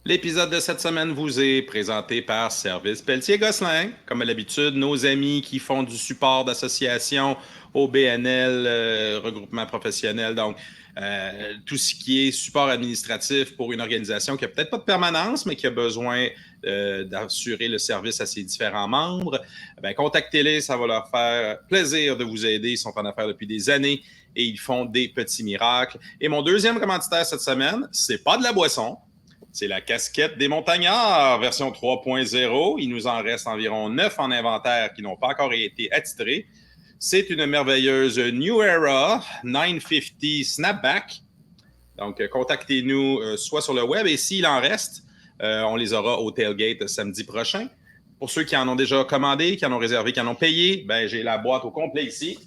L'épisode de cette semaine vous est présenté par Service Pelletier-Gosselin. Comme à l'habitude, nos amis qui font du support d'association au BNL, regroupement professionnel, donc tout ce qui est support administratif pour une organisation qui n'a peut-être pas de permanence, mais qui a besoin d'assurer le service à ses différents membres. Ben, contactez-les, ça va leur faire plaisir de vous aider. Ils sont en affaires depuis des années et ils font des petits miracles. Et mon deuxième commanditaire cette semaine, c'est pas de la boisson. C'est la casquette des montagnards, version 3.0. Il nous en reste environ 9 en inventaire qui n'ont pas encore été attitrés. C'est une merveilleuse New Era 950 Snapback. Donc, contactez-nous soit sur le web et s'il en reste, on les aura au tailgate samedi prochain. Pour ceux qui en ont déjà commandé, qui en ont réservé, qui en ont payé, ben, j'ai la boîte au complet ici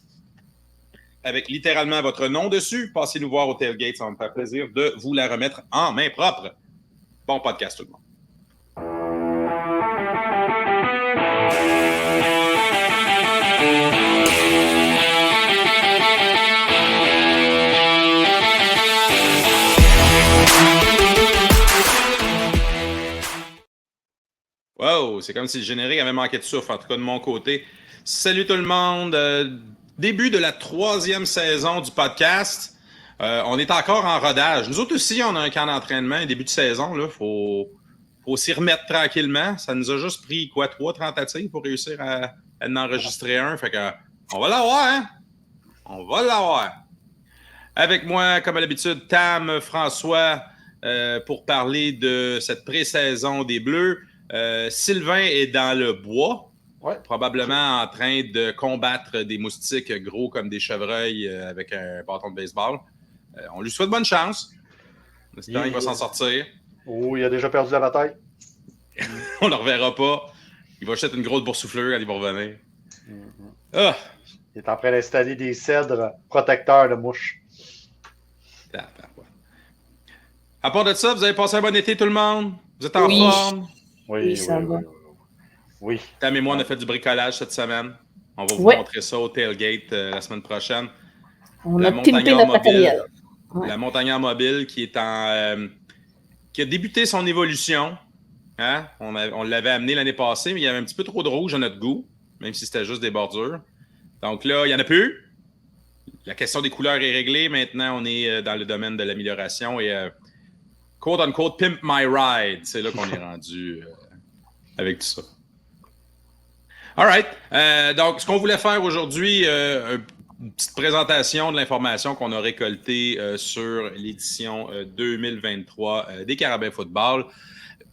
avec littéralement votre nom dessus. Passez nous voir au tailgate, ça va me faire plaisir de vous la remettre en main propre. Bon podcast tout le monde. Wow, c'est comme si le générique avait manqué de souffle, en tout cas de mon côté. Salut tout le monde. Début de la 3e saison du podcast. On est encore en rodage. Nous autres aussi, on a un camp d'entraînement, un début de saison. Il faut s'y remettre tranquillement. Ça nous a juste pris, 3 tentatives pour réussir à en enregistrer un. Fait que, on va l'avoir, hein? On va l'avoir. Avec moi, comme à l'habitude, Tam, François, pour parler de cette pré-saison des Bleus. Sylvain est dans le bois, probablement en train de combattre des moustiques gros comme des chevreuils avec un bâton de baseball. On lui souhaite bonne chance. On espère qu'il va s'en sortir. Oh, il a déjà perdu la bataille. On ne le reverra pas. Il va jeter une grosse boursouflure quand il va revenir. Ah! Il est en train d'installer des cèdres protecteurs de mouches. À part de ça, vous avez passé un bon été tout le monde? Vous êtes en forme? Oui, ça va. Oui. Tam et moi, on a fait du bricolage cette semaine. On va vous montrer ça au tailgate la semaine prochaine. On a pimpé notre matériel. La montagnard mobile qui a débuté son évolution. Hein? On l'avait amené l'année passée, mais il y avait un petit peu trop de rouge à notre goût, même si c'était juste des bordures. Donc là, il n'y en a plus. La question des couleurs est réglée. Maintenant, on est dans le domaine de l'amélioration et quote unquote pimp my ride. C'est là qu'on est rendu avec tout ça. All right. Donc, ce qu'on voulait faire aujourd'hui, une petite présentation de l'information qu'on a récoltée sur l'édition 2023 des Carabins Football.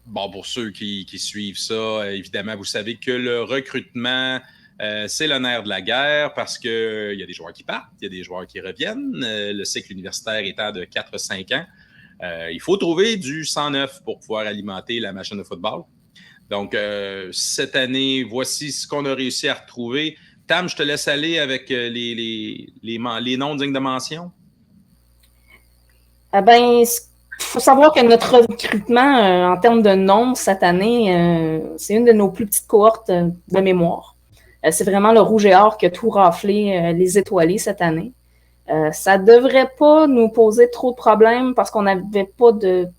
Bon, pour ceux qui suivent ça, évidemment, vous savez que le recrutement, c'est le nerf de la guerre parce qu'il y a des joueurs qui partent, il y a des joueurs qui reviennent. Le cycle universitaire étant de 4-5 ans, il faut trouver du 109 pour pouvoir alimenter la machine de football. Donc, cette année, voici ce qu'on a réussi à retrouver. Tam, je te laisse aller avec les noms dignes de mention. Il faut savoir que notre recrutement, en termes de noms cette année, c'est une de nos plus petites cohortes de mémoire. C'est vraiment le Rouge et Or qui a tout raflé les étoilés cette année. Ça ne devrait pas nous poser trop de problèmes parce qu'on n'avait pas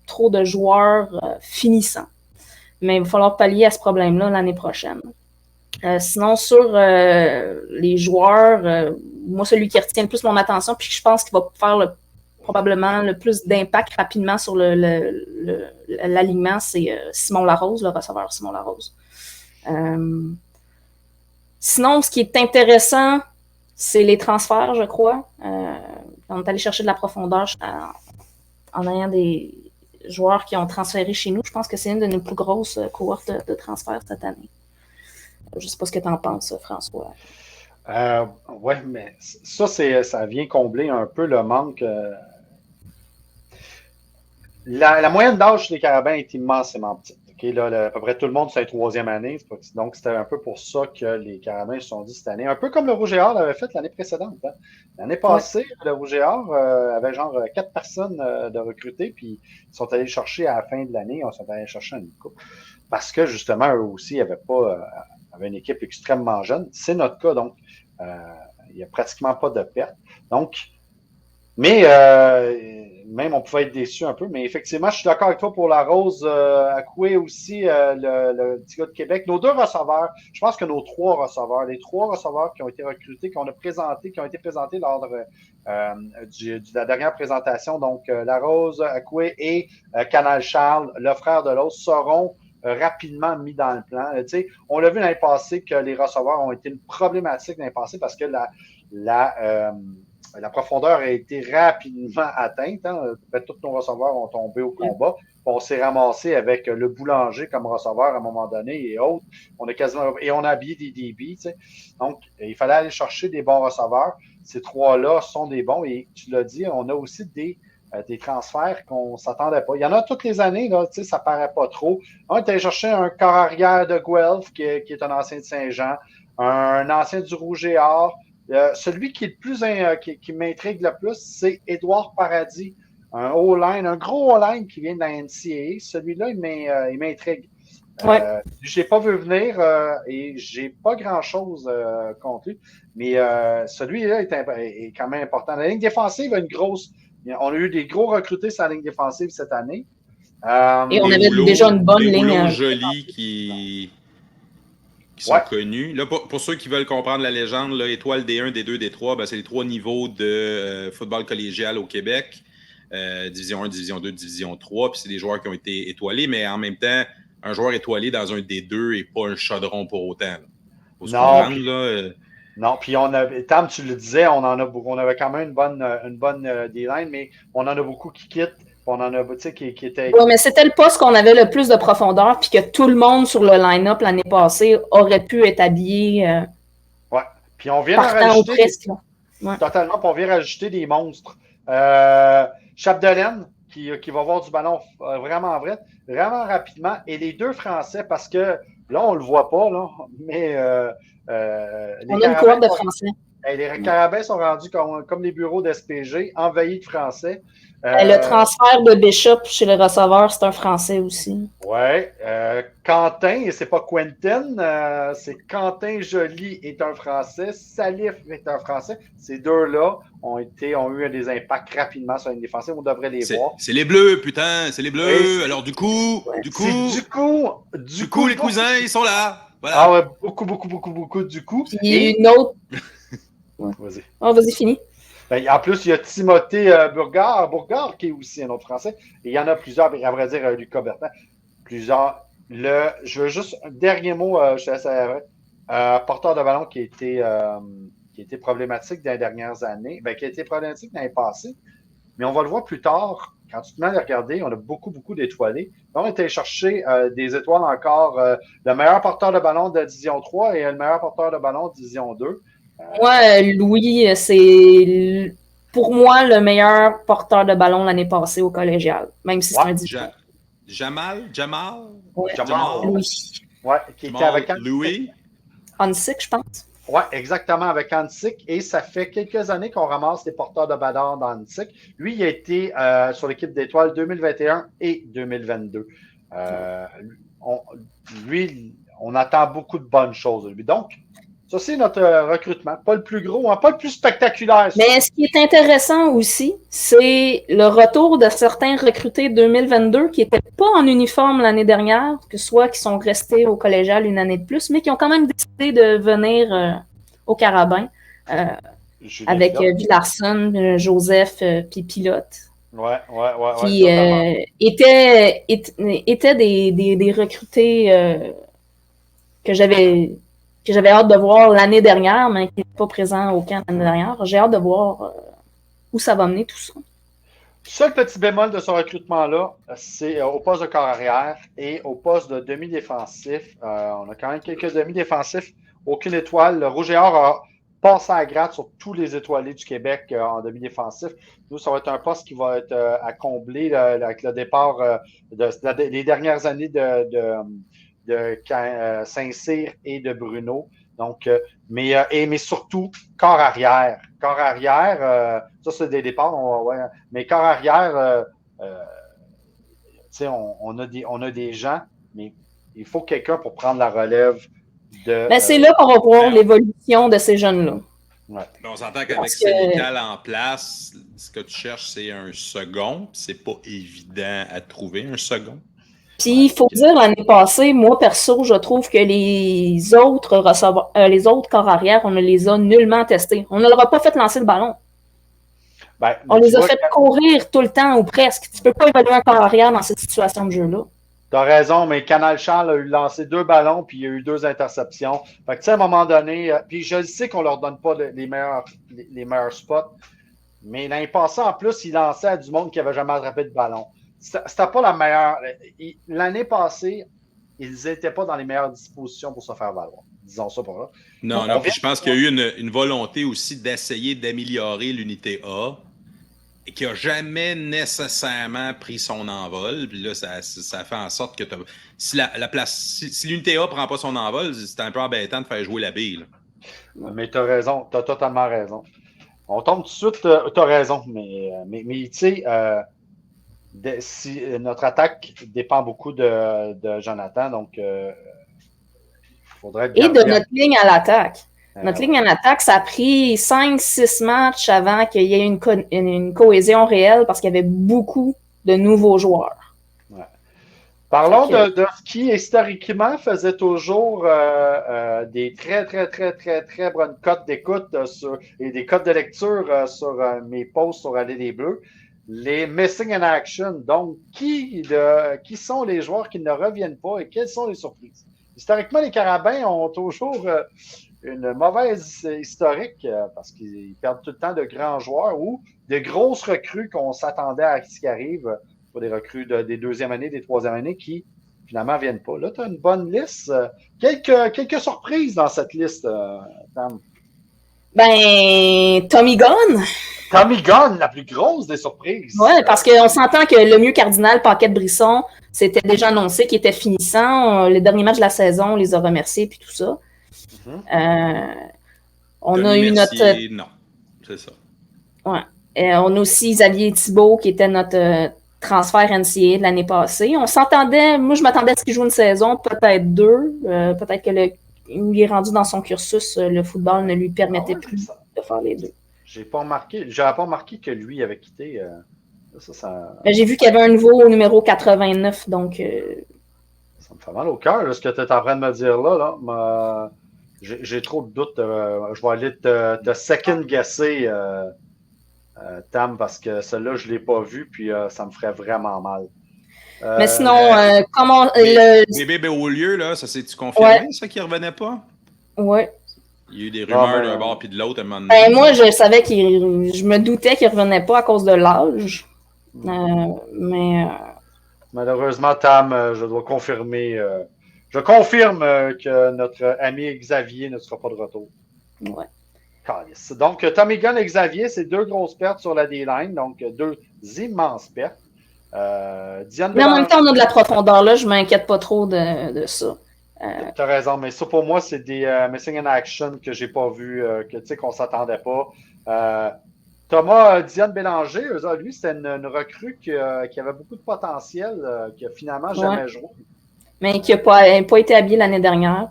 trop de joueurs finissants. Mais il va falloir pallier à ce problème-là l'année prochaine. Sinon, sur les joueurs, moi, celui qui retient le plus mon attention, puis je pense qu'il va faire probablement le plus d'impact rapidement sur l'alignement, c'est Simon Larose, le receveur Simon Larose. Sinon, ce qui est intéressant, c'est les transferts, je crois. On est allé chercher de la profondeur en ayant des joueurs qui ont transféré chez nous. Je pense que c'est une de nos plus grosses cohortes de transferts cette année. Je ne sais pas ce que tu en penses, François. Oui, mais ça vient combler un peu le manque. La moyenne d'âge des Carabins est immensément petite. Okay, là, à peu près tout le monde, c'est la 3e année. Donc, c'était un peu pour ça que les Carabins se sont dit cette année. Un peu comme le Rouge et Or l'avait fait l'année précédente. Hein. L'année passée, le Rouge et Or avait genre 4 personnes de recruter, puis ils sont allés chercher à la fin de l'année, on sont allés chercher un couple. Parce que, justement, eux aussi avaient une équipe extrêmement jeune. C'est notre cas, donc il n'y a pratiquement pas de perte. Donc, mais même on pouvait être déçu un peu, mais effectivement, je suis d'accord avec toi pour la Rose Akoué aussi, le petit gars de Québec. Nos 2 receveurs, je pense que nos 3 receveurs, les 3 receveurs qui ont été recrutés, qui ont été présentés lors de la dernière présentation, donc la Rose Akoué et Canal Charles, le frère de l'autre, seront rapidement mis dans le plan. On l'a vu l'année passée que les receveurs ont été une problématique l'année passée parce que la profondeur a été rapidement atteinte. Tous nos receveurs ont tombé au combat. On s'est ramassé avec le boulanger comme receveur à un moment donné et autres. On a habillé des DB. Donc, il fallait aller chercher des bons receveurs. Ces 3-là sont des bons. Et tu l'as dit, on a aussi des transferts qu'on ne s'attendait pas. Il y en a toutes les années, là, ça ne paraît pas trop. On est allé chercher un corps arrière de Guelph, qui est un ancien de Saint-Jean, un ancien du Rouge et Or. Celui qui est le plus qui m'intrigue le plus, c'est Édouard Paradis, un gros O-line qui vient de la NCAA. Celui-là, il m'intrigue. Ouais. Je ne l'ai pas vu venir et j'ai pas grand-chose contre lui, mais celui-là est quand même important. La ligne défensive a on a eu des gros recrutés sur la ligne défensive cette année. Et on avait déjà une bonne ligne. Des jolis qui sont connus. Là, pour ceux qui veulent comprendre la légende, là, étoile D1, D2, D3, c'est les 3 niveaux de football collégial au Québec. Division 1, Division 2, Division 3. Puis c'est des joueurs qui ont été étoilés, mais en même temps, un joueur étoilé dans un D2 n'est pas un chaudron pour autant. Non, puis Tam, tu le disais, on avait quand même une bonne D-line, mais on en a beaucoup qui quittent. On en a qui étaient. Oui, mais c'était le poste qu'on avait le plus de profondeur, puis que tout le monde sur le line-up l'année passée aurait pu être habillé. Oui, puis on vient de rajouter. Totalement, puis on vient rajouter des monstres. Chapdelaine, qui va avoir du ballon vraiment rapidement, et les 2 Français, parce que là, on ne le voit pas, là, mais. On a une cohorte de Français. Les Carabins sont rendus comme les bureaux d'SPG, envahis de Français. Le transfert de Bishop chez le receveur, c'est un Français aussi. Oui. Quentin, et c'est pas Quentin, c'est Quentin Joly est un Français, Salif est un Français. Ces 2-là ont eu des impacts rapidement sur une défensive. On devrait les voir. C'est les Bleus, putain, c'est les Bleus. Alors du coup, les cousins, ils sont là. Voilà. Ah ouais, beaucoup du coup. Et une autre. Vas-y. Vas-y, fini. En plus, il y a Timothée Bourgard, qui est aussi un autre Français. Et il y en a plusieurs, à vrai dire, Lucas Bertrand. Plusieurs. Je veux juste un dernier mot, je te laisse porteur de ballon qui a été problématique dans les dernières années, qui a été problématique dans les passées. Mais on va le voir plus tard. Quand tu te mets à les regarder, on a beaucoup d'étoilés. On a été chercher des étoiles encore. Le meilleur porteur de ballon de Division 3 et le meilleur porteur de ballon de Division 2. Moi, Louis, c'est pour moi le meilleur porteur de ballon l'année passée au collégial, même si c'est un diplôme. Jamal? Ouais. Louis. Ouais, qui était avec Louis. Hansik, je pense. Oui, exactement, avec Hansik. Et ça fait quelques années qu'on ramasse les porteurs de ballon dans Hansik. Lui, il a été sur l'équipe d'étoiles 2021 et 2022. On attend beaucoup de bonnes choses de lui. Donc, ça, c'est notre recrutement. Pas le plus gros, pas le plus spectaculaire. Mais ce qui est intéressant aussi, c'est le retour de certains recrutés 2022 qui n'étaient pas en uniforme l'année dernière, que soit qui sont restés au collégial une année de plus, mais qui ont quand même décidé de venir au Carabin avec Villarson, Joseph, puis Pilote. Ouais. Qui étaient des recrutés que j'avais hâte de voir l'année dernière, mais qui n'étaient pas présents au camp l'année dernière. J'ai hâte de voir où ça va mener tout ça. Seul petit bémol de ce recrutement-là, c'est au poste de corps arrière et au poste de demi-défensif. On a quand même quelques demi-défensifs. Aucune étoile. Le Rouge et Or a passé à gratte sur tous les étoilés du Québec en demi-défensif. Nous, ça va être un poste qui va être à combler avec le départ des dernières années de Saint-Cyr et de Bruno. Donc, mais surtout, corps arrière. Corps arrière, ça, c'est des départs. Mais corps arrière, on a des gens, mais il faut quelqu'un pour prendre la relève de. C'est là qu'on va voir l'évolution de ces jeunes-là. Ouais. On s'entend qu'avec Parce que- Sénécal en place, ce que tu cherches, c'est un second. C'est pas évident à trouver, un second. Puis, il faut dire, l'année passée, moi, perso, je trouve que les autres corps arrière, on ne les a nullement testés. On ne leur a pas fait lancer le ballon. Ben, On tu les a vois fait courir tout le temps ou presque. Tu peux pas évaluer un corps arrière dans cette situation de jeu-là. T'as raison, mais Canal Charles a eu lancé 2 ballons puis il y a eu 2 interceptions. Fait que, tu sais, à un moment donné, puis je sais qu'on leur donne pas les meilleurs spots, mais l'année passée, en plus, ils lançaient à du monde qui avait jamais attrapé de ballon. C'était pas la meilleure. L'année passée, ils n'étaient pas dans les meilleures dispositions pour se faire valoir. Disons ça pour là. Non, puis je pense qu'il y a eu une volonté aussi d'essayer d'améliorer l'unité A et qui n'a jamais nécessairement pris son envol. Puis là, ça fait en sorte que si si l'unité A ne prend pas son envol, c'est un peu embêtant de faire jouer la B. Là. Mais tu as raison, tu as totalement raison. On tombe tout de suite, tu as raison, mais tu sais, si notre attaque dépend beaucoup de Jonathan, donc il faudrait Et de notre ligne à l'attaque. Notre ligne à l'attaque, ça a pris 5-6 matchs avant qu'il y ait une cohésion réelle parce qu'il y avait beaucoup de nouveaux joueurs. Ouais. Parlons de ce qui, historiquement, faisait toujours des très, très, très, très, très bonnes cotes d'écoute et des cotes de lecture sur mes posts sur Aller les Bleus. Les Missing in Action. Donc, qui sont les joueurs qui ne reviennent pas et quelles sont les surprises? Historiquement, les Carabins ont toujours une mauvaise historique parce qu'ils perdent tout le temps de grands joueurs ou de grosses recrues qu'on s'attendait à ce qui arrivent pour des recrues des deuxième année, des troisième années qui finalement ne viennent pas. Là, tu as une bonne liste. Quelques surprises dans cette liste, Tam. Ben, Tommy Gunn. Tommy Gunn, la plus grosse des surprises. Oui, parce qu'on s'entend que le mieux cardinal, Paquette-Brisson, c'était déjà annoncé qu'il était finissant. Les derniers matchs de la saison, on les a remerciés puis tout ça. On a eu notre. Non, c'est ça. Ouais. On a aussi Xavier Thibault qui était notre transfert NCAA de l'année passée. On s'entendait, moi je m'attendais à ce qu'il joue une saison, peut-être 2. Peut-être que il est rendu dans son cursus, le football ne lui permettait plus de faire les 2. J'avais pas remarqué que lui avait quitté. J'ai vu qu'il y avait un nouveau numéro 89, donc. Ça me fait mal au cœur, ce que tu es en train de me dire là. J'ai trop de doutes. Je vais aller te second-guesser, Tam, parce que celle-là, je ne l'ai pas vu, puis ça me ferait vraiment mal. Mais sinon, comment. Mais bébé au lieu, là, ça s'est-tu confirmé, ça, qu'il ne revenait pas? Oui. Il y a eu des rumeurs d'un bord puis de l'autre à un moment donné. Moi, je savais je me doutais qu'il ne revenait pas à cause de l'âge. Mais. Malheureusement, Tam, je dois confirmer. Je confirme que notre ami Xavier ne sera pas de retour. Ouais. Donc, Tommy Gunn et Xavier, c'est 2 grosses pertes sur la D-line, donc 2 immenses pertes. Mais en même temps, on a de la profondeur là, je ne m'inquiète pas trop de ça. Tu as raison, mais ça pour moi, c'est des missing in action que j'ai pas vu, qu'on ne s'attendait pas. Thomas Diane Bélanger, lui, c'était une recrue qui avait beaucoup de potentiel, qui a finalement jamais joué. Mais qui n'a pas été habillé l'année dernière.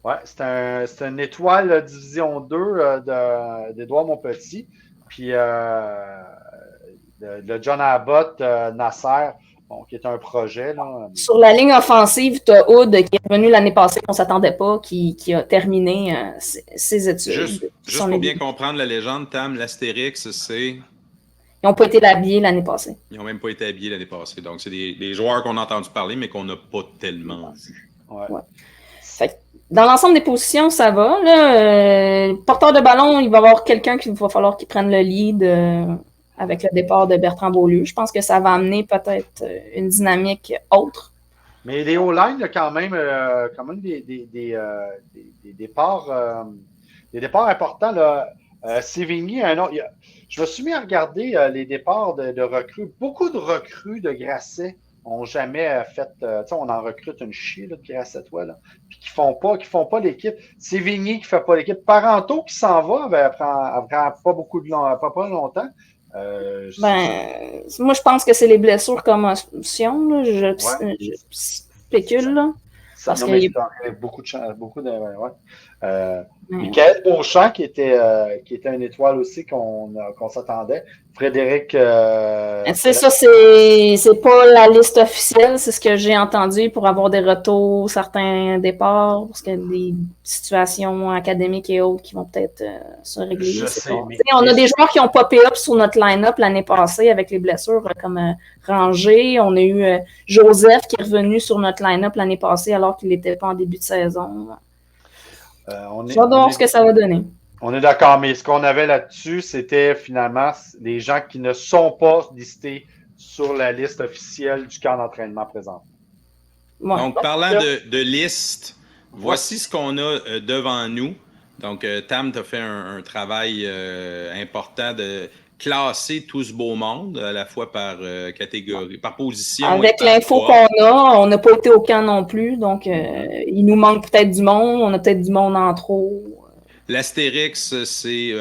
Oui, c'est une étoile Division 2 d'Édouard Montpetit. Puis le John Abbott, Nasser, qui est un projet. Là. Sur la ligne offensive, tu as Hood qui est revenu l'année passée, qu'on ne s'attendait pas, qui a terminé ses études. Juste pour bien comprendre la légende, Tam, l'Astérix, c'est... Ils n'ont pas été habillés l'année passée. Ils n'ont même pas été habillés l'année passée. Donc, c'est des joueurs qu'on a entendu parler, mais qu'on n'a pas tellement vus. Ouais. Fait que dans l'ensemble des positions, ça va. Là, porteur de ballon, il va y avoir quelqu'un qu'il va falloir qu'il prenne le lead avec le départ de Bertrand Beaulieu. Je pense que ça va amener peut-être une dynamique autre. Mais les O-line, il y a quand même des départs importants. Là. Sévigny, je me suis mis à regarder les départs de recrues. Beaucoup de recrues de Grasset n'ont jamais fait. On en recrute une chier là, de Grasset, là, puis qui font pas l'équipe. Sévigny qui ne fait pas l'équipe. Parenteau qui s'en va après pas longtemps. Moi, je pense que c'est les blessures commotion. Là. Je spécule. Là, parce qu'il y a beaucoup de chance. Michael Beauchamp, qui était une étoile aussi qu'on s'attendait. Frédéric. C'est ça, c'est pas la liste officielle, c'est ce que j'ai entendu pour avoir des retours, certains départs, parce qu'il y a des situations académiques et autres qui vont peut-être se régler. Je sais, on a des joueurs qui ont popé up sur notre line-up l'année passée avec les blessures, comme Ranger. On a eu Joseph qui est revenu sur notre line-up l'année passée alors qu'il n'était pas en début de saison. Je vais voir ce que ça va donner. On est d'accord, mais ce qu'on avait là-dessus, c'était finalement les gens qui ne sont pas listés sur la liste officielle du camp d'entraînement présent. Ouais. Donc, parlant de liste, voici ce qu'on a devant nous. Donc, Tam, tu as fait un travail important de classer tout ce beau monde, à la fois par catégorie, par position. Avec l'info qu'on a, on n'a pas été au camp non plus, donc il nous manque peut-être du monde, on a peut-être du monde en trop. L'Astérix, c'est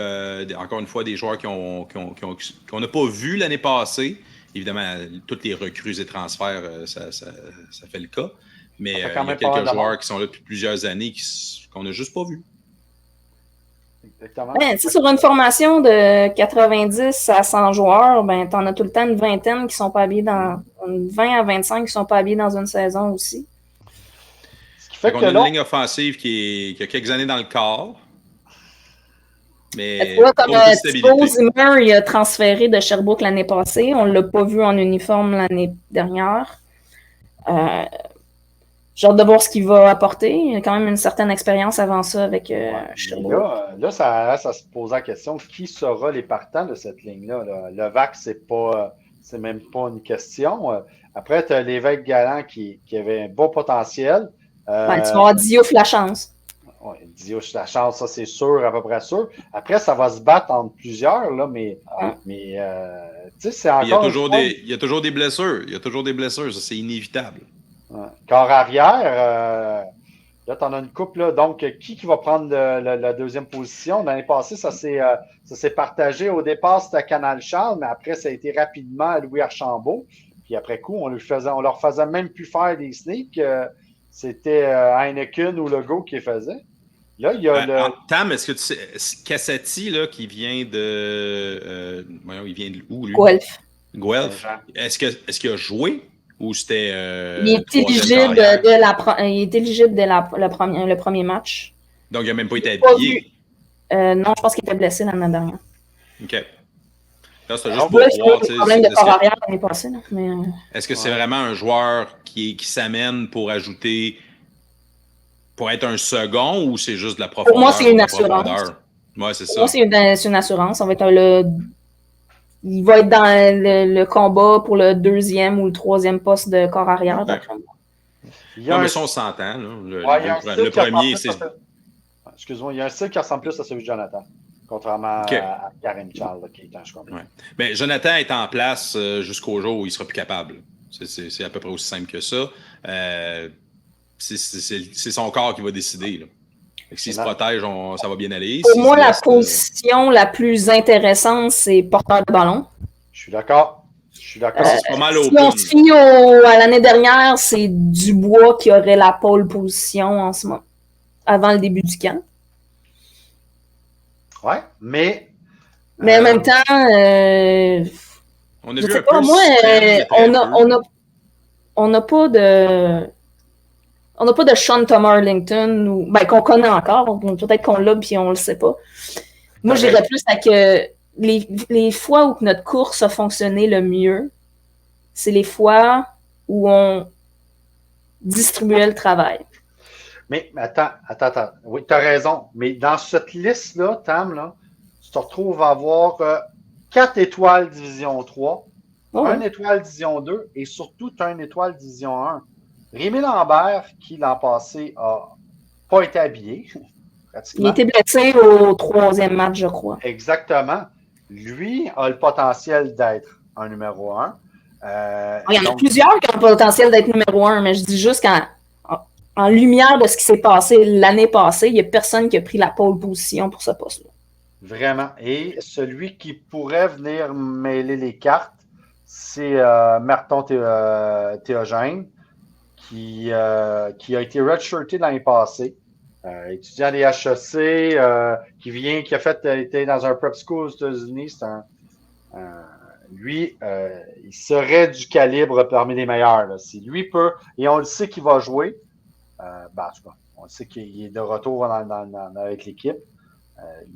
encore une fois des joueurs qu'on n'a pas vus l'année passée. Évidemment, toutes les recrues et transferts, ça fait le cas. Mais il y a quelques joueurs qui sont là depuis plusieurs années qu'on n'a juste pas vus. Exactement. Sur une formation de 90 à 100 joueurs, tu en as tout le temps une vingtaine qui sont pas habillés dans 20 à 25 qui sont pas habillés dans une saison aussi. Ce qui fait qu'on a une ligne offensive qui a quelques années dans le corps. Mais comme Thibaut Zimmer, il a transféré de Sherbrooke l'année passée. On ne l'a pas vu en uniforme l'année dernière. J'ai hâte de voir ce qu'il va apporter. Il a quand même une certaine expérience avant ça avec Sherbrooke. Là, ça se pose la question, qui sera les partants de cette ligne-là? Levac, c'est même pas une question. Après, tu as l'évêque Galant qui avait un beau potentiel. Tu vas avoir Diouf la chance. Oui, Diouf la chance, ça c'est sûr, à peu près sûr. Après, ça va se battre entre plusieurs, là, mais tu sais, c'est encore. Il y a toujours des blessures. Il y a toujours des blessures, ça c'est inévitable. Corps arrière, là, tu en as une couple. Là. Donc, qui va prendre la deuxième position? L'année passée, ça s'est partagé. Au départ, c'était Canal Charles, mais après, ça a été rapidement à Louis Archambault. Puis après coup, on leur faisait même plus faire des sneaks. C'était Heineken ou Legault qui les faisait. Là, il y a Tam, est-ce que tu sais, Cassati, là, qui vient de. Il vient de où, lui? Guelph. Est-ce qu'il a joué? Ou c'était. Il est éligible dès le premier match. Donc, il n'a même pas été habillé. Non, je pense qu'il était blessé l'année dernière. OK. Là, c'est juste pour voir. Problème de corps arrière l'année passée. Est-ce que c'est vraiment un joueur qui s'amène pour ajouter. Pour être un second ou c'est juste de la profondeur? Pour moi, c'est une assurance. Ouais, c'est ça. Pour moi, c'est une assurance. Ça va être il va être dans le combat pour le deuxième ou le troisième poste de corps arrière. Non, mais ça, on s'entend. Le premier, c'est. Excuse-moi, il y a un style qui ressemble plus à celui de Jonathan, contrairement à Karim Charles, qui est un champion. Mais Jonathan est en place jusqu'au jour où il ne sera plus capable. C'est à peu près aussi simple que ça. C'est son corps qui va décider. Là. S'il se protège, ça va bien aller. Pour moi, la position la plus intéressante, c'est porteur de ballon. Je suis d'accord. C'est pas mal si on se fie à l'année dernière, c'est Dubois qui aurait la pole position en ce moment, avant le début du camp. Ouais, mais en même temps, on a vu un peu on n'a pas de. On n'a pas de Sean Thomas Arlington qu'on connaît encore. Peut-être qu'on l'a puis on le sait pas. Moi, je dirais plus à que les fois où notre course a fonctionné le mieux, c'est les fois où on distribuait le travail. Mais attends. Oui, tu as raison. Mais dans cette liste-là, Tam, là, tu te retrouves à avoir 4 étoiles Division 3, 1 étoile Division 2 et surtout tu as 1 étoile Division 1. Rémi Lambert, qui l'an passé n'a pas été habillé, pratiquement. Il était blessé au 3e match, je crois. Exactement. Lui a le potentiel d'être un numéro 1. Il y en a plusieurs qui ont le potentiel d'être numéro 1, mais je dis juste qu'en lumière de ce qui s'est passé l'année passée, il n'y a personne qui a pris la pole position pour ce poste-là. Vraiment. Et celui qui pourrait venir mêler les cartes, c'est Merton Théogène. Qui a été redshirté l'année passée. étudiant des HEC, qui a été dans un prep school aux États-Unis. Lui, il serait du calibre parmi les meilleurs. Là. Si lui peut, et on le sait qu'il va jouer, en tout cas, on le sait qu'il est de retour avec l'équipe.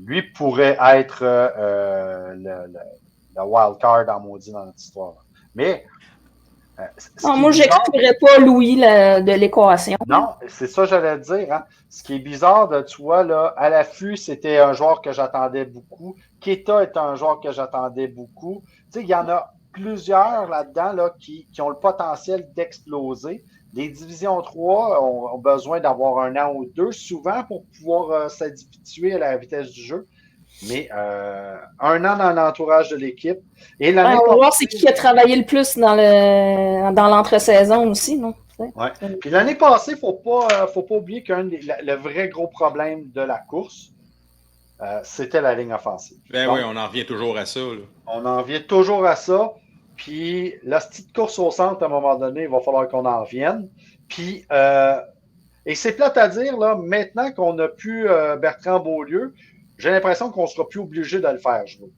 Lui pourrait être le wild card en maudit dans notre histoire. Mais moi, je n'exclurais pas Louis de l'équation. Non, c'est ça que j'allais dire. Hein. Ce qui est bizarre, tu vois, là, à l'affût, c'était un joueur que j'attendais beaucoup. Keita est un joueur que j'attendais beaucoup. Tu sais, il y en a plusieurs là-dedans là, qui ont le potentiel d'exploser. Les divisions 3 ont besoin d'avoir 1 an ou 2 souvent pour pouvoir s'habituer à la vitesse du jeu. Mais 1 an dans l'entourage de l'équipe. Et on va voir c'est qui a travaillé le plus dans l'entre-saison aussi, non? Ouais. Puis l'année passée, il ne faut pas oublier le vrai gros problème de la course, c'était la ligne offensive. Ben oui, on en revient toujours à ça. Là. On en revient toujours à ça. Puis la petite course au centre, à un moment donné, il va falloir qu'on en revienne. Puis, et c'est plate à dire, là, maintenant qu'on a pu Bertrand Beaulieu, j'ai l'impression qu'on ne sera plus obligé de le faire jouer.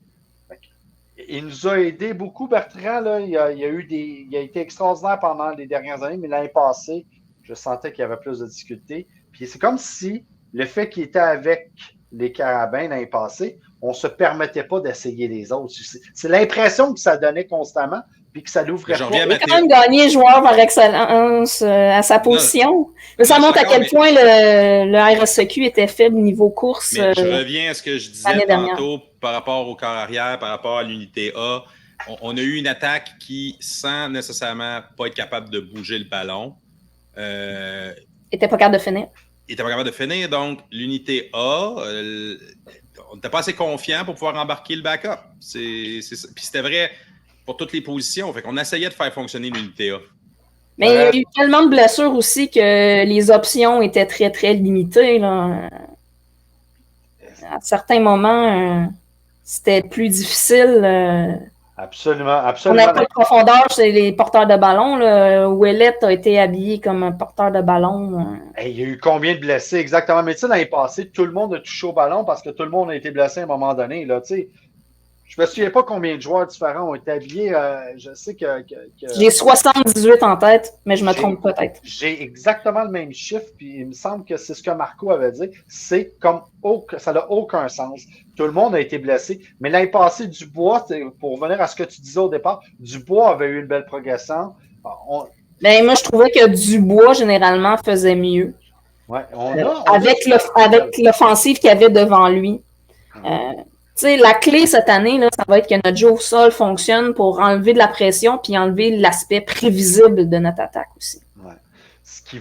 Il nous a aidé beaucoup, Bertrand. Là. Il a été extraordinaire pendant les dernières années, mais l'année passée, je sentais qu'il y avait plus de difficultés. Puis c'est comme si le fait qu'il était avec les Carabins l'année passée, on ne se permettait pas d'essayer les autres. C'est l'impression que ça donnait constamment, puis que ça l'ouvrait pas. Il a quand même gagné joueur par excellence à sa position. Mais ça montre à quel point le RSEQ était faible niveau course. Mais je reviens à ce que je disais tantôt par rapport au corps arrière, par rapport à l'unité A. On a eu une attaque qui, sans nécessairement pas être capable de bouger le ballon, était pas capable de finir. Il n'était pas capable de finir. Donc, l'unité A, on n'était pas assez confiant pour pouvoir embarquer le backup. Puis c'était vrai pour toutes les positions. Fait qu'on essayait de faire fonctionner l'unité A. Mais il y a eu tellement de blessures aussi que les options étaient très, très limitées. Là. À certains moments, c'était plus difficile. Absolument. On n'a pas de profondeur chez les porteurs de ballon. Ouellette a été habillé comme un porteur de ballon. Il y a eu combien de blessés exactement? Mais tu sais, l'année passée, tout le monde a touché au ballon parce que tout le monde a été blessé à un moment donné. Là, tu sais. Je ne me souviens pas combien de joueurs différents ont été habillés. Je sais que j'ai 78 en tête, mais je me trompe peut-être. J'ai exactement le même chiffre, puis il me semble que c'est ce que Marco avait dit. C'est comme ça n'a aucun sens. Tout le monde a été blessé. Mais l'année passée, Dubois, pour revenir à ce que tu disais au départ, Dubois avait eu une belle progression. Ben, moi, je trouvais que Dubois, généralement, faisait mieux. Ouais, avec l'offensive qu'il y avait devant lui. La clé cette année, là, ça va être que notre jeu au sol fonctionne pour enlever de la pression puis enlever l'aspect prévisible de notre attaque aussi. Ouais. Ce qui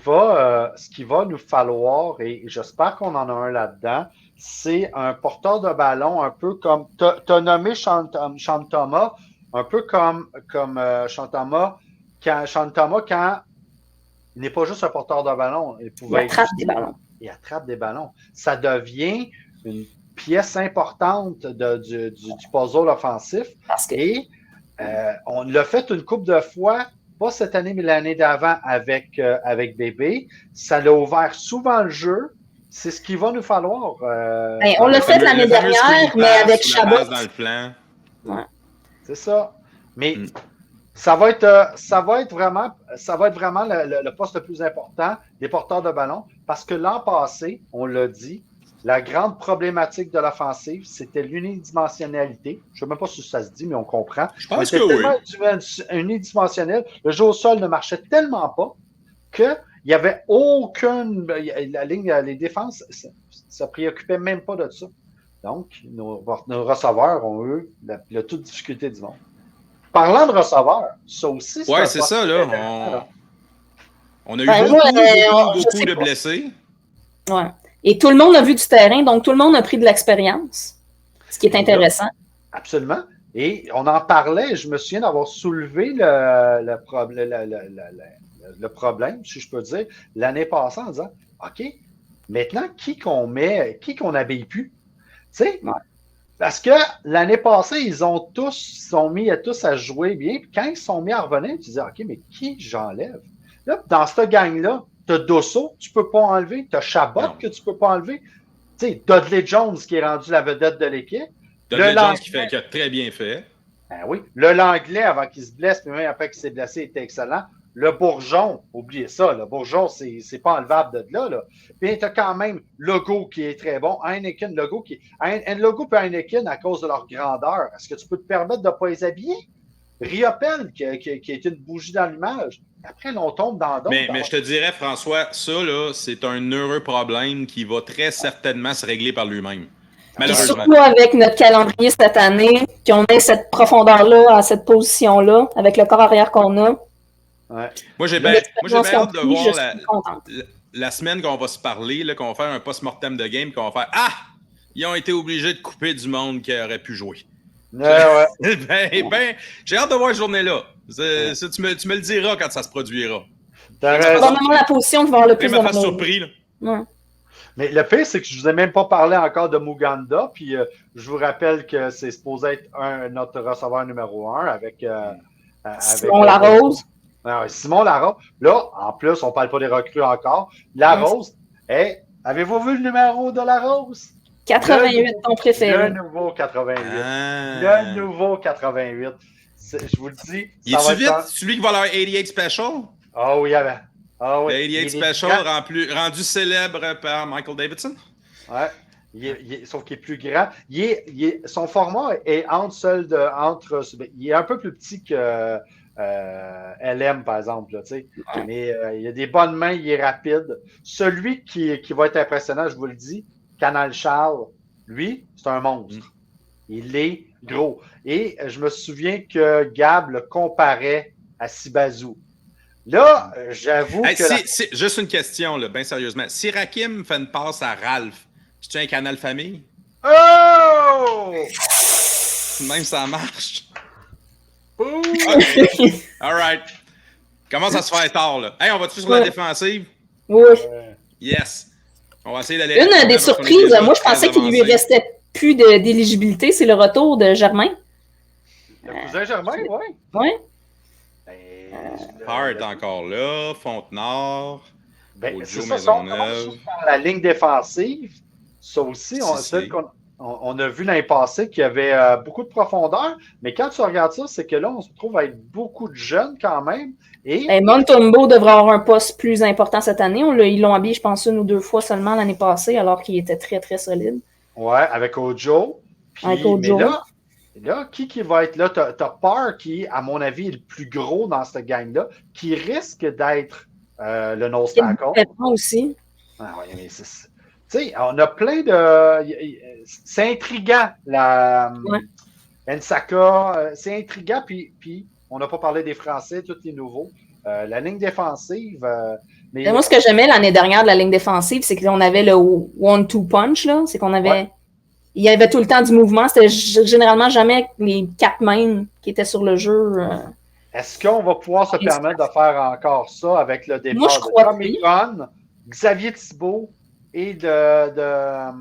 va nous falloir, et j'espère qu'on en a un là-dedans, c'est un porteur de ballon un peu comme... Tu as nommé Sean Thomas, un peu comme Sean Thomas, quand il n'est pas juste un porteur de ballon. Il attrape des ballons. Il attrape des ballons. Ça devient une pièce importante du puzzle offensif. Et on l'a fait une couple de fois, pas cette année, mais l'année d'avant avec Bébé. Ça l'a ouvert souvent le jeu. C'est ce qu'il va nous falloir. On l'a fait l'année dernière, mais avec Chabot. Dans le flanc. Ouais. C'est ça. Mais ça va être vraiment le poste le plus important des porteurs de ballon, parce que l'an passé, on l'a dit, la grande problématique de l'offensive, c'était l'unidimensionnalité. Je ne sais même pas si ça se dit, mais on comprend. Je pense que oui. Unidimensionnel. Le jeu au sol ne marchait tellement pas qu'il n'y avait aucune... La ligne, les défenses, ça ne préoccupait même pas de ça. Donc, nos receveurs ont eu la toute difficulté du monde. Parlant de receveurs, ça aussi, c'est c'est ça, là. On a eu beaucoup de blessés. Ouais. Et tout le monde a vu du terrain, donc tout le monde a pris de l'expérience, ce qui est intéressant. Absolument. Et on en parlait, je me souviens d'avoir soulevé le problème, si je peux dire, l'année passée en disant, OK, maintenant, qui qu'on n'habille plus? Tu sais, parce que l'année passée, ils sont mis à jouer bien, puis quand ils sont mis à revenir, tu dis, OK, mais qui j'enlève? Là, dans cette gang-là, t'as Dosso que tu peux pas enlever, t'as Chabot que tu peux pas enlever. Tu sais, Dudley Jones qui est rendu la vedette de l'équipe. Dudley Jones qui a très bien fait. Ben oui. Le Langlais, avant qu'il se blesse, puis même après qu'il s'est blessé, était excellent. Le Bourgeon, oubliez ça, le Bourgeon, c'est pas enlevable de là. Puis tu as quand même Logo qui est très bon. Heineken, Logo et Heineken, à cause de leur grandeur, est-ce que tu peux te permettre de ne pas les habiller? Riopel, qui est une bougie dans l'image. Après, là, on tombe dans d'autres. Mais je te dirais, François, ça, là, c'est un heureux problème qui va très certainement se régler par lui-même. Malheureusement. Surtout avec notre calendrier cette année, qu'on ait cette profondeur-là, à cette position-là, avec le corps arrière qu'on a. Ouais. Moi, j'ai bien hâte de voir la semaine qu'on va se parler, là, qu'on va faire un post-mortem de game, qu'on va faire « Ah! Ils ont été obligés de couper du monde qui aurait pu jouer. » J'ai hâte de voir cette journée-là. Tu me le diras quand ça se produira. C'est probablement la position qui va avoir le plus de monde. Surpris, là. Ouais. Mais le pire, c'est que je ne vous ai même pas parlé encore de Muganda. Puis je vous rappelle que c'est supposé être notre receveur numéro 1 avec Simon Larose. Simon Larose. Là, en plus, on ne parle pas des recrues encore. Larose, avez-vous vu le numéro de Larose? 88, ton préféré. Le nouveau 88. Le nouveau 88. Je vous le dis. Il est-tu vite? Celui qui va leur 88 Special? Ah oui, avant. Ah oui. Le 88 Special rendu célèbre par Michael Davidson? Ouais. Sauf qu'il est plus grand. Son format est il est un peu plus petit que LM, par exemple. Là, mais il a des bonnes mains, il est rapide. Celui qui va être impressionnant, je vous le dis, Canal Charles, lui, c'est un monstre. Il est gros. Et je me souviens que Gab le comparait à Sibazou. Là, j'avoue que... C'est juste une question, là, bien sérieusement. Si Rakim fait une passe à Ralph, c'est-tu un canal famille? Oh! Même ça marche. Okay. All right. Commence à se faire tard, là. Hey, on va-tu sur la défensive? Oui. Yes. On va essayer d'aller... Une des surprises, moi, je pensais qu'il lui restait plus d'éligibilité, c'est le retour de Germain. Le cousin Germain, oui. Oui. Hart est encore là, Fontenard, c'est ça, par la ligne défensive. Ça aussi, on a vu l'année passée qu'il y avait beaucoup de profondeur, mais quand tu regardes ça, c'est que là, on se retrouve avec beaucoup de jeunes quand même. Et Montembeau devrait avoir un poste plus important cette année. Ils l'ont habillé, je pense, 1 ou 2 fois seulement l'année passée, alors qu'il était très, très solide. Ouais, avec Ojo. Avec Ojo. Là, qui va être là? T'as Parr qui, à mon avis, est le plus gros dans cette gang-là, qui risque d'être le nose tackle. Aussi. Ah oui, mais tu sais, on a plein de... C'est intriguant, Nsaka. C'est intriguant, puis on n'a pas parlé des Français, tous les nouveaux. La ligne défensive... mais moi, ce que j'aimais l'année dernière de la ligne défensive, c'est qu'on avait le 1-2 punch, là. C'est qu'on avait... Ouais. Il y avait tout le temps du mouvement. C'était généralement jamais les 4 mains qui étaient sur le jeu. Est-ce qu'on va pouvoir se permettre de faire encore ça avec le départ de Tommy Gunn, Xavier Thibault et Moi,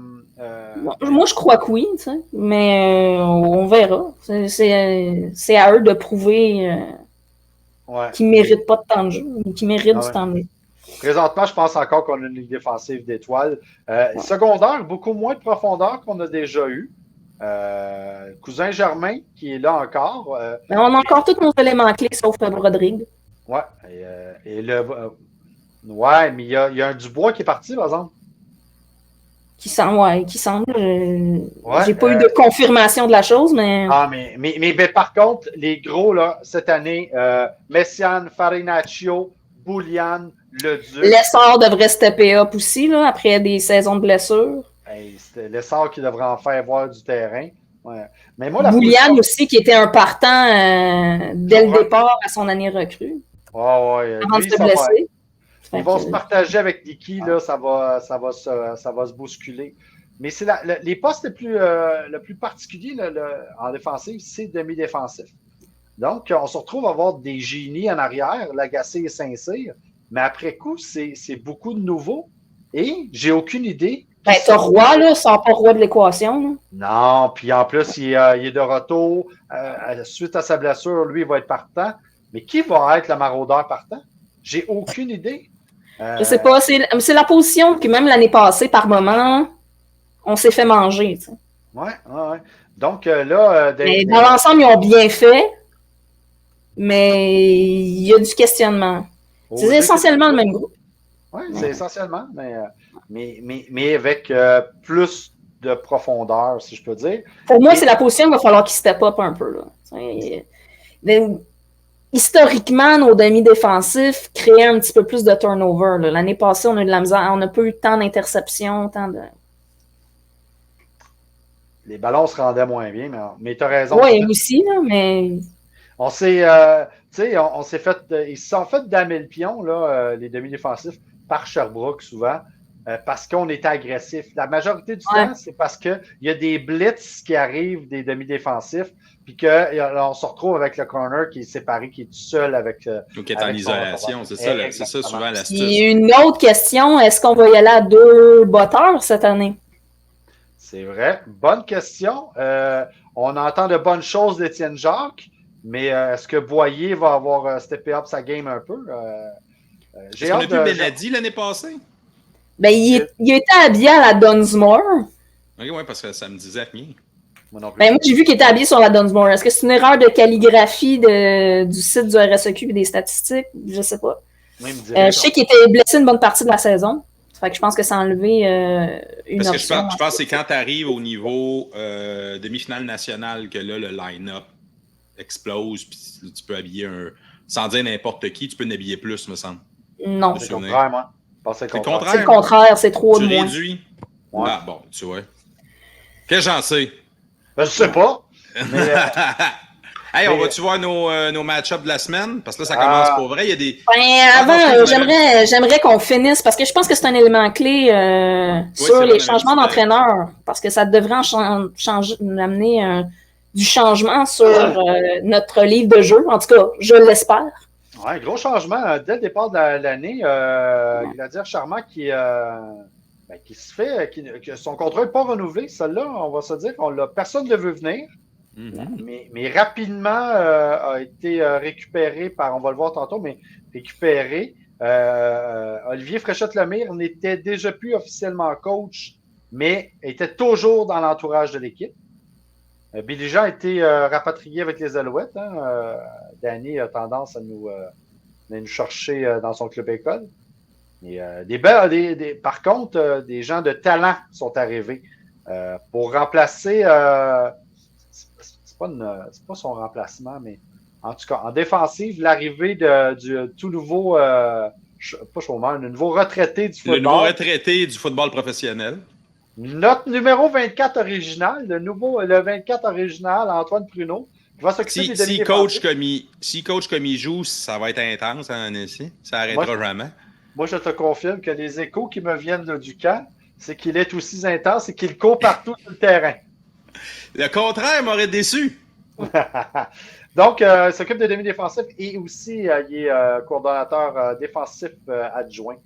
je crois que oui, mais on verra. C'est à eux de prouver qu'ils ne méritent pas de temps de jeu, qu'ils méritent du temps de jeu. Présentement, je pense encore qu'on a une ligne défensive d'étoiles. Secondaire, beaucoup moins de profondeur qu'on a déjà eu. Cousin Germain, qui est là encore. On a encore tous nos éléments clés, sauf Rodrigue. Oui. Mais il y a un Dubois qui est parti, par exemple. Qui semble. J'ai pas eu de confirmation de la chose, mais... Mais par contre, les gros, là, cette année, Messiaen, Farinaccio, Boulian, Lessard devrait stepper up aussi, là, après des saisons de blessures. C'est Lessard qui devrait en faire voir du terrain. Ouais. Mais moi, Boulian aussi, qui était un partant dès le départ à son année recrue. Avant de se blesser. Ils vont se partager avec Nicky, là, ça va se bousculer. Mais c'est les postes le plus particulier en défensive, c'est demi-défensif. Donc, on se retrouve à avoir des génies en arrière, Lagacé et Saint-Cyr. Mais après coup, c'est beaucoup de nouveaux. Et j'ai aucune idée. T'as Roy, là, sort pas Roy de l'équation. Non, puis en plus, il est de retour. Suite à sa blessure, lui, il va être partant. Mais qui va être le maraudeur partant? J'ai aucune idée. Je sais pas, c'est la position que même l'année passée, par moment, on s'est fait manger. Tu sais. Ouais. Donc là, Mais dans l'ensemble, ils ont bien fait, mais il y a du questionnement. C'est essentiellement le même groupe. Oui, c'est essentiellement, mais avec plus de profondeur, si je peux dire. Pour moi, c'est la position qu'il va falloir qu'il step up un peu. Là. Historiquement, nos demi-défensifs créaient un petit peu plus de turnover. Là. L'année passée, on a eu de la misère. On n'a pas eu tant d'interceptions, tant de. Les ballons se rendaient moins bien, mais tu as raison. Oui, aussi, là, mais. On s'est, on s'est fait, ils se sont fait damer le pion, là, les demi-défensifs, par Sherbrooke souvent, parce qu'on était agressif. La majorité du temps, c'est parce qu'il y a des blitz qui arrivent des demi-défensifs, puis qu'on se retrouve avec le corner qui est séparé, qui est tout seul avec. Ou qui est en isolation, c'est ça souvent l'astuce. Il y a une autre question, est-ce qu'on va y aller à 2 botteurs cette année? C'est vrai. Bonne question. On entend de bonnes choses d'Étienne Jacques. Mais est-ce que Boyer va avoir steppé up sa game un peu? Est-ce qu'on a vu Benadi l'année passée? Ben, il était habillé à la Dunsmore. Oui, parce que ça me disait rien. Moi j'ai vu qu'il était habillé sur la Dunsmore. Est-ce que c'est une erreur de calligraphie du site du RSEQ et des statistiques? Je sais pas. Oui, je sais qu'il était blessé une bonne partie de la saison. Fait que je pense que ça a enlevé une Parce que option. je pense que c'est quand tu arrives au niveau demi-finale nationale que là, le line-up explose, puis tu peux habiller sans dire n'importe qui, tu peux n'habiller plus, me semble. Non. C'est le contraire, moi. C'est le contraire. C'est le contraire, c'est trop de moins. Tu réduis. Ouais. Ah, bon, tu vois. Qu'est-ce que j'en sais? Ben, je sais pas. Mais, hey, on va-tu voir nos match-ups de la semaine? Parce que là, ça commence pour vrai. Il y a des. Avant, j'aimerais qu'on finisse, parce que je pense que c'est un élément clé sur les changements d'entraîneur, parce que ça devrait amener du changement sur notre livre de jeu. En tout cas, je l'espère. Oui, gros changement. Dès le départ de l'année, Gladiateur Charmant qui se fait, que son contrat n'est pas renouvelé. Celle-là, on va se dire personne ne le veut venir. Mm-hmm. Mais rapidement a été récupéré par, on va le voir tantôt, mais récupéré. Olivier Fréchette-Lemire n'était déjà plus officiellement coach, mais était toujours dans l'entourage de l'équipe. Billy Jean a été rapatrié avec les Alouettes. Danny a tendance à nous chercher dans son club école. Et, par contre, des gens de talent sont arrivés pour remplacer. C'est pas son remplacement, mais en tout cas, en défensive, l'arrivée du tout nouveau, pas chômeur, le nouveau retraité du football. Le nouveau retraité du football professionnel. Notre numéro 24 original, le 24 original, Antoine Pruneau, qui va s'occuper des demi-défensifs. Si coach comme il joue, ça va être intense en ici. Ça n'arrêtera jamais. Moi, je te confirme que les échos qui me viennent du camp, c'est qu'il est aussi intense et qu'il court partout sur le terrain. Le contraire m'aurait déçu. Donc, il s'occupe des demi-défensifs et aussi, il est coordonnateur défensif adjoint.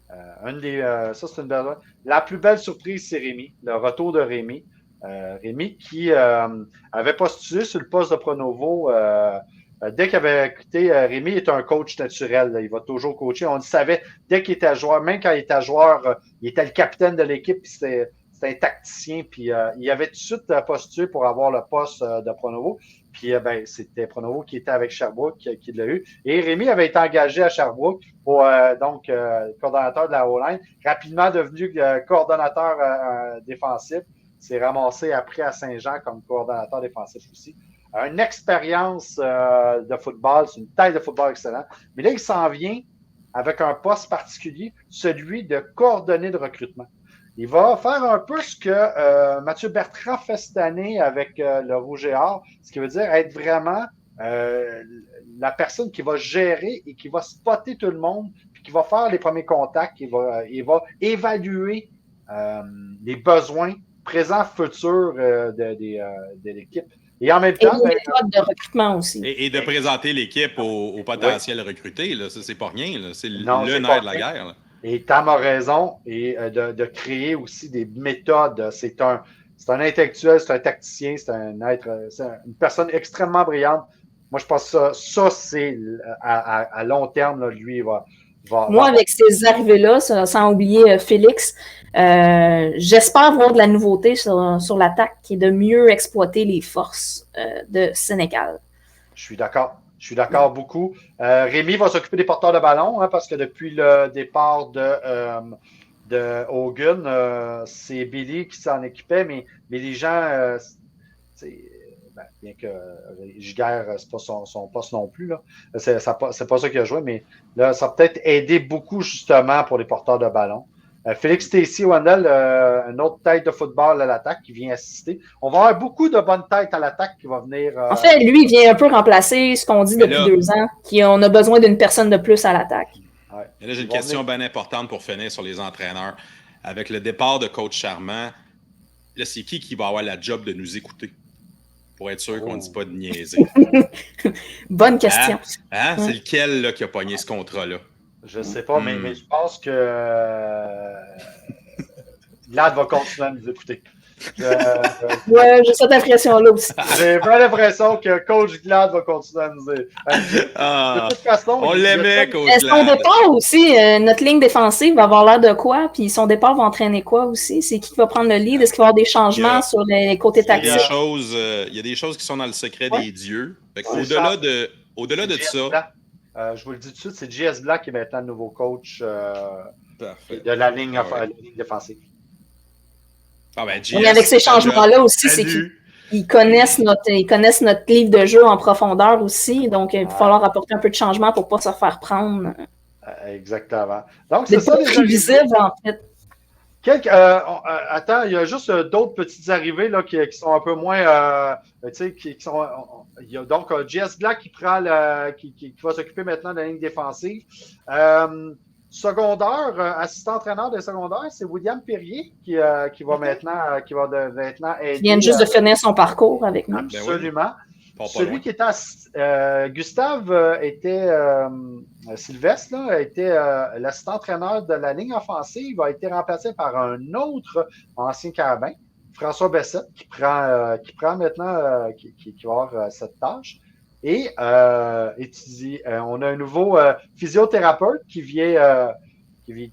Ça, c'est une belle. La plus belle surprise, c'est Rémi, le retour de Rémi. Rémi qui avait postulé sur le poste de Pronovo. Dès qu'il avait quitté, Rémi est un coach naturel. Là. Il va toujours coacher. On le savait dès qu'il était joueur, même quand il était joueur, il était le capitaine de l'équipe, puis c'était un tacticien. Puis il avait tout de suite postulé pour avoir le poste de Pronovo. Puis c'était Pronovo qui était avec Sherbrooke qui l'a eu. Et Rémi avait été engagé à Sherbrooke pour coordonnateur de la O-line. Rapidement devenu coordonnateur défensif. S'est ramassé après à Saint-Jean comme coordonnateur défensif aussi. Une expérience de football, c'est une taille de football excellente. Mais là, il s'en vient avec un poste particulier, celui de coordonné de recrutement. Il va faire un peu ce que Mathieu Bertrand fait cette année avec le Rouge et Or, ce qui veut dire être vraiment la personne qui va gérer et qui va spotter tout le monde, puis qui va faire les premiers contacts, il va évaluer les besoins présents, futurs de l'équipe. Et en même temps. Et les méthodes de recrutement aussi. Et de présenter l'équipe au potentiel recruté, là. Ça, c'est pas rien. Là. C'est le nerf de la guerre. Là. Et Tam a raison. Et de créer aussi des méthodes. C'est un intellectuel, c'est un tacticien, c'est une personne extrêmement brillante. Moi, je pense que ça c'est à long terme, là, lui, Moi, avec ces arrivées-là, sans oublier Félix, j'espère voir de la nouveauté sur l'attaque et de mieux exploiter les forces de Sénégal. Je suis d'accord. Je suis d'accord beaucoup. Rémi va s'occuper des porteurs de ballon parce que depuis le départ de Hogan, c'est Billy qui s'en occupait, mais les gens, bien que Giguère, c'est pas son poste non plus, là. C'est pas ça qu'il a joué, mais là, ça a peut-être aidé beaucoup justement pour les porteurs de ballon. Félix Stacey-Wendell, une autre tête de football à l'attaque qui vient assister. On va avoir beaucoup de bonnes têtes à l'attaque qui va venir. En fait, lui, il vient un peu remplacer ce qu'on dit depuis 2 ans, qu'on a besoin d'une personne de plus à l'attaque. Ouais. Et là, j'ai une question bien importante pour finir sur les entraîneurs. Avec le départ de coach Charmant, là, c'est qui va avoir la job de nous écouter? Pour être sûr qu'on ne dit pas de niaiser. Bonne question. Hein? C'est lequel là, qui a pogné ce contrat-là? Je ne sais pas, mais je pense que Vlad va continuer à nous écouter. Ouais, j'ai cette impression-là aussi. J'ai pas l'impression que coach Glad va continuer à nous aider. De toute façon, on l'aimait, coach Glad. Son départ aussi, notre ligne défensive va avoir l'air de quoi? Puis son départ va entraîner quoi aussi? C'est qui va prendre le lead? Est-ce qu'il va y avoir des changements sur les côtés tactiques? Il y a des choses qui sont dans le secret des dieux. Au-delà de ça... je vous le dis tout de suite, c'est JS Black qui est maintenant le nouveau coach de la ligne défensive. Ah ben, mais avec ces changements-là aussi, c'est qu'ils connaissent notre livre de jeu en profondeur aussi. Donc, il va falloir apporter un peu de changement pour ne pas se faire prendre. Exactement. Donc, c'est ça. Prévisible, en fait. Attends, il y a juste d'autres petites arrivées là, qui sont un peu moins. Il y a donc JS Black qui va s'occuper maintenant de la ligne défensive. Secondaire, assistant-entraîneur de secondaire, c'est William Perrier qui va maintenant aider. Il vient juste de finir son parcours avec nous. Absolument. Celui qui était Gustave Sylvestre a été l'assistant-entraîneur de la ligne offensive, a été remplacé par un autre ancien carabin, François Bessette, qui prend maintenant, qui va avoir cette tâche. Et on a un nouveau physiothérapeute qui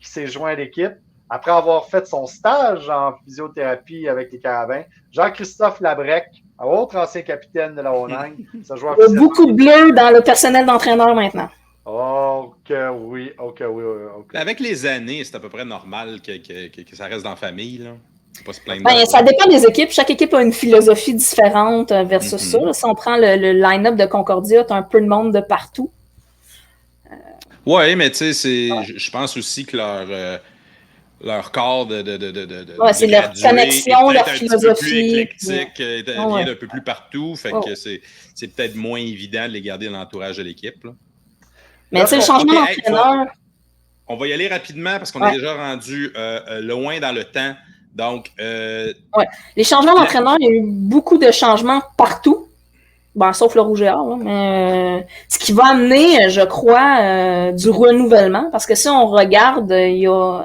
s'est joint à l'équipe après avoir fait son stage en physiothérapie avec les Carabins. Jean-Christophe Labrec, autre ancien capitaine de la O9. Il y a beaucoup de bleu dans le personnel d'entraîneur maintenant. Ok, oui. Avec les années, c'est à peu près normal que ça reste dans la famille, là. Pas se plaindre ça dépend des équipes. Chaque équipe a une philosophie différente versus ça. Si on prend le line-up de Concordia, tu as un peu de monde de partout. Oui, mais tu sais, je pense aussi que leur corps de c'est leur connexion, leur philosophie. Un peu plus éclectique, vient d'un peu plus partout. Fait que c'est peut-être moins évident de les garder dans l'entourage de l'équipe. Là. Mais tu sais, le changement d'entraîneur... On va y aller rapidement parce qu'on est déjà rendu loin dans le temps. Donc, les changements d'entraîneur, il y a eu beaucoup de changements partout, sauf le Rouge et Or, mais ce qui va amener, je crois, du renouvellement, parce que si on regarde, il y a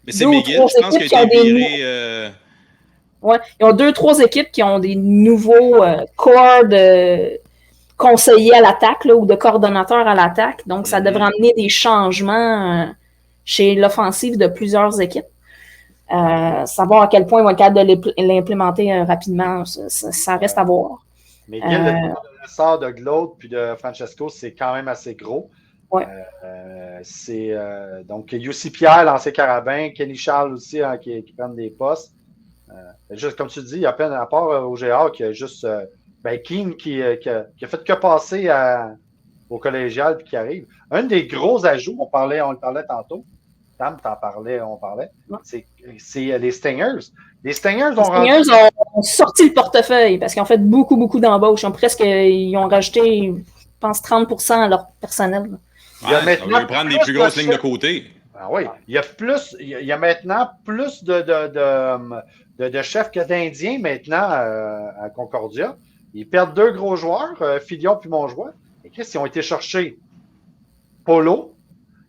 mais c'est McGill, je pense, qui a été viré... il y a 2-3 équipes qui ont des nouveaux corps de conseillers à l'attaque ou de coordonnateurs à l'attaque, donc ça devrait amener des changements chez l'offensive de plusieurs équipes. Savoir à quel point ils vont être capables de l'implémenter rapidement, ça reste à voir. Mais le sort de Glaude puis de Francesco, c'est quand même assez gros. Ouais. Donc, Yossi Pierre, l'ancien carabin, Kenny Charles aussi, qui prennent des postes. Juste comme tu dis, il y a peine à part au GA qui a juste Keane qui a fait que passer au collégial puis qui arrive. Un des gros ajouts, on le parlait tantôt. Tam, on parlait. C'est les Stingers. Les Stingers ont sorti le portefeuille parce qu'ils ont fait beaucoup, beaucoup d'embauches. Ils ont rajouté, je pense, 30% à leur personnel. On va prendre des plus grosses lignes de côté. Ah oui. Il y a maintenant plus de chefs que d'Indiens maintenant à Concordia. Ils perdent 2 gros joueurs, Filion puis Montjoie. Et Chris, ils ont été chercher Polo.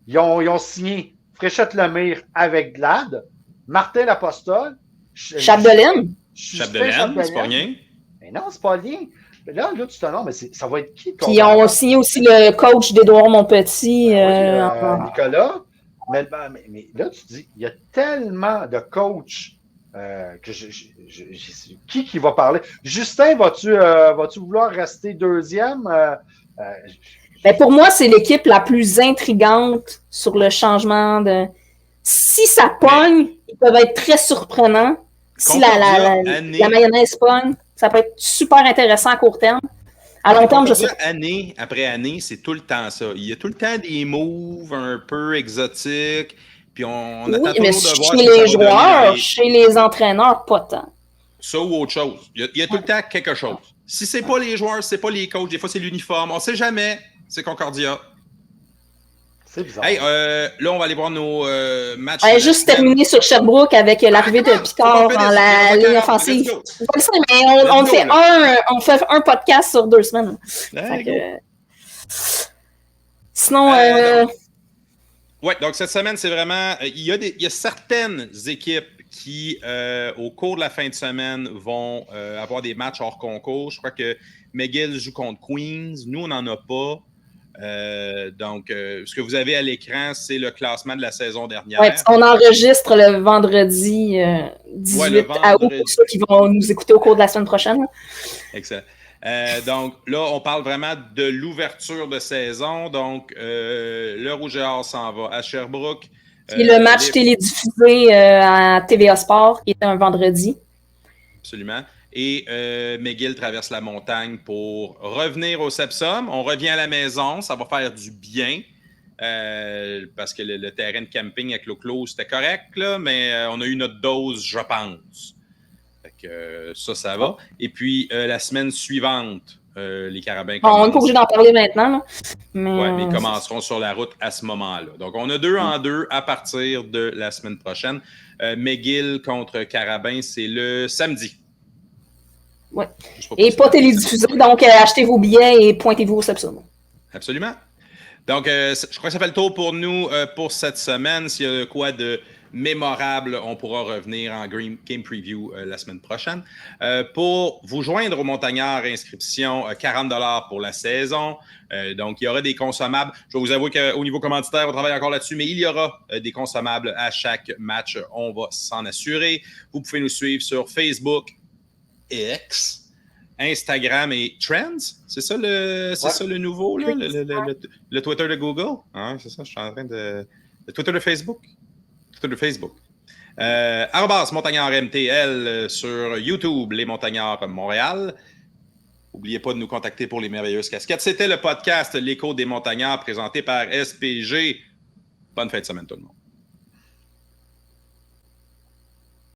Ils ont signé Fréchette Lemire avec Glad, Martin L'Apostole, Chapdelaine, c'est pas rien. Mais non, c'est pas rien. là, tu te demandes, mais ça va être qui? Puis ils ont signé aussi le coach d'Édouard Montpetit. Nicolas. Mais là, tu te dis, il y a tellement de coachs que qui va parler? Justin, vas-tu vouloir rester deuxième? Ben pour moi, c'est l'équipe la plus intrigante sur le changement de. Si ça pogne, ils peuvent être très surprenants. Si la mayonnaise pogne, ça peut être super intéressant à court terme. À long terme, je sais pas. Année après année, c'est tout le temps ça. Il y a tout le temps des moves un peu exotiques. Puis on attend toujours de voir chez les joueurs, chez les entraîneurs, pas tant. Ça ou autre chose. Il y a tout le temps quelque chose. Si c'est pas les joueurs, c'est pas les coachs, des fois c'est l'uniforme. On sait jamais. C'est Concordia. C'est bizarre. Hey, là, on va aller voir nos matchs. Juste terminer sur Sherbrooke avec l'arrivée de Picard dans la ligne offensive. Mais on fait un podcast sur 2 semaines. Sinon. Oui, donc cette semaine, c'est vraiment. Il y a certaines équipes qui, au cours de la fin de semaine, vont avoir des matchs hors concours. Je crois que McGill joue contre Queens. Nous, on n'en a pas. Donc, ce que vous avez à l'écran, c'est le classement de la saison dernière. Oui, on enregistre le vendredi 18 août pour ceux qui vont nous écouter au cours de la semaine prochaine. Excellent. Donc, là, on parle vraiment de l'ouverture de saison. Donc, le Rouge et Or s'en va à Sherbrooke. Et le match télédiffusé à TVA Sport, qui est un vendredi. Absolument. Et McGill traverse la montagne pour revenir au Sepsum. On revient à la maison, ça va faire du bien. Parce que le terrain de camping avec l'eau close, c'était correct, là, mais on a eu notre dose, je pense. Fait que ça va. Et puis, la semaine suivante, les Carabins commencent. On n'est pas obligé d'en parler maintenant. Là. Mais ils commenceront sur la route à ce moment-là. Donc, on a 2-2 à partir de la semaine prochaine. McGill contre Carabins, c'est le samedi. Ouais. Et pas télédiffusé, donc achetez vos billets et pointez-vous au Sepsum. Absolument. Donc, je crois que ça fait le tour pour nous pour cette semaine. S'il y a quoi de mémorable, on pourra revenir en Game Preview la semaine prochaine. Pour vous joindre aux Montagnards, inscription $40 pour la saison. Donc, il y aura des consommables. Je vais vous avouer qu'au niveau commanditaire, on travaille encore là-dessus, mais il y aura des consommables à chaque match. On va s'en assurer. Vous pouvez nous suivre sur Facebook, X, Instagram et Trends. C'est ça le nouveau, là? Le Twitter de Google? Hein, c'est ça, je suis en train de... Le Twitter de Facebook? Twitter de Facebook. @ Montagnard MTL sur YouTube, Les Montagnards Montréal. N'oubliez pas de nous contacter pour les merveilleuses casquettes. C'était le podcast L'Écho des Montagnards présenté par SPG. Bonne fin de semaine tout le monde.